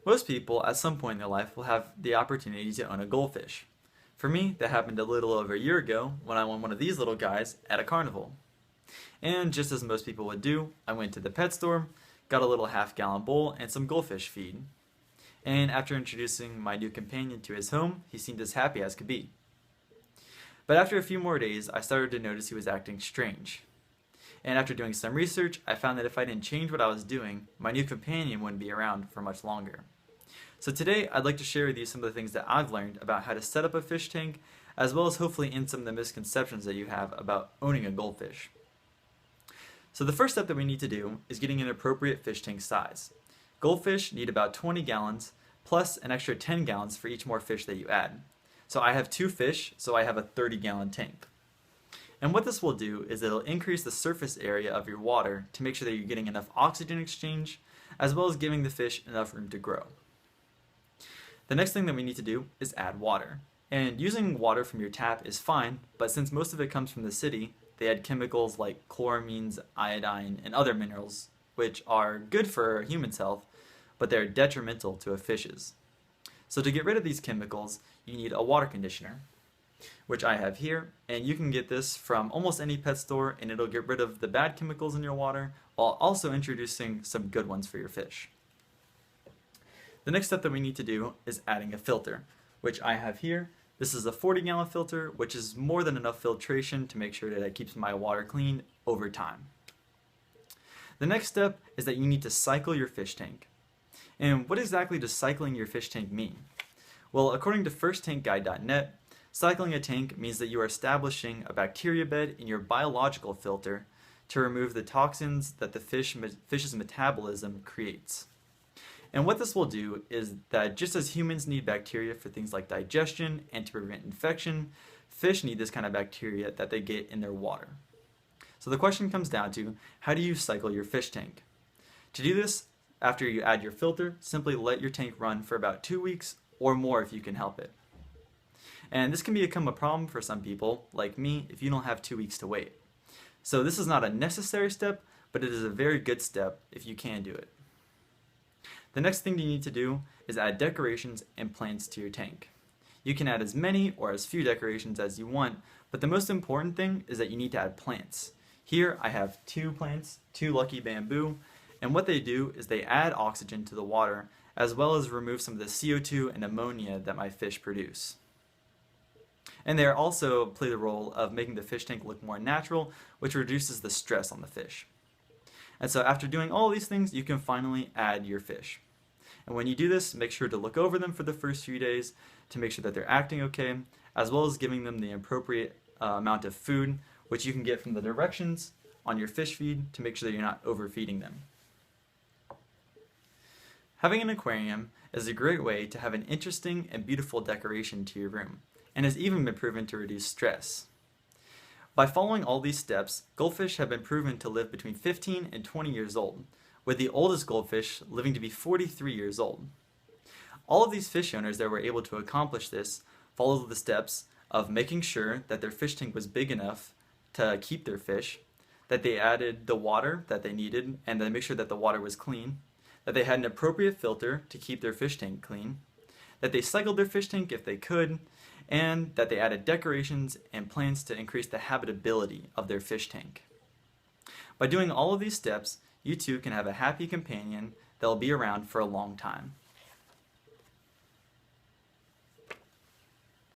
Most people at some point in their life will have the opportunity to own a goldfish. For me, that happened a little over a year ago when I won one of these little guys at a carnival. And just as most people would do, I went to the pet store, got a little half-gallon bowl and some goldfish feed. And after introducing my new companion to his home, he seemed as happy as could be. But after a few more days, I started to notice he was acting strange. And after doing some research, I found that if I didn't change what I was doing, my new companion wouldn't be around for much longer. So today, I'd like to share with you some of the things that I've learned about how to set up a fish tank, as well as hopefully end some of the misconceptions that you have about owning a goldfish. So the first step that we need to do is getting an appropriate fish tank size. Goldfish need about 20 gallons, plus an extra 10 gallons for each more fish that you add. So I have 2 fish, so I have a 30-gallon tank. And what this will do is it'll increase the surface area of your water to make sure that you're getting enough oxygen exchange, as well as giving the fish enough room to grow. The next thing that we need to do is add water. And using water from your tap is fine, but since most of it comes from the city, they add chemicals like chloramines, iodine, and other minerals, which are good for a human's health, but they're detrimental to a fish's. So to get rid of these chemicals, you need a water conditioner, which I have here, and you can get this from almost any pet store, and it'll get rid of the bad chemicals in your water, while also introducing some good ones for your fish. The next step that we need to do is adding a filter, which I have here. This is a 40-gallon filter, which is more than enough filtration to make sure that it keeps my water clean over time. The next step is that you need to cycle your fish tank. And what exactly does cycling your fish tank mean? Well, according to firsttankguide.net, cycling a tank means that you are establishing a bacteria bed in your biological filter to remove the toxins that the fish's metabolism creates. And what this will do is that just as humans need bacteria for things like digestion and to prevent infection, fish need this kind of bacteria that they get in their water. So the question comes down to, how do you cycle your fish tank? To do this, after you add your filter, simply let your tank run for about 2 weeks or more if you can help it. And this can become a problem for some people, like me, if you don't have 2 weeks to wait. So this is not a necessary step, but it is a very good step if you can do it. The next thing you need to do is add decorations and plants to your tank. You can add as many or as few decorations as you want, but the most important thing is that you need to add plants. Here I have 2 plants, 2 lucky bamboo, and what they do is they add oxygen to the water as well as remove some of the CO2 and ammonia that my fish produce. And they also play the role of making the fish tank look more natural, which reduces the stress on the fish. And so after doing all these things, you can finally add your fish. And when you do this, make sure to look over them for the first few days to make sure that they're acting okay, as well as giving them the appropriate amount of food, which you can get from the directions on your fish feed to make sure that you're not overfeeding them. Having an aquarium is a great way to have an interesting and beautiful decoration to your room, and has even been proven to reduce stress. By following all these steps, goldfish have been proven to live between 15 and 20 years old, with the oldest goldfish living to be 43 years old. All of these fish owners that were able to accomplish this followed the steps of making sure that their fish tank was big enough to keep their fish, that they added the water that they needed and then make sure that the water was clean, that they had an appropriate filter to keep their fish tank clean, that they cycled their fish tank if they could, and that they added decorations and plants to increase the habitability of their fish tank. By doing all of these steps, you too can have a happy companion that will be around for a long time.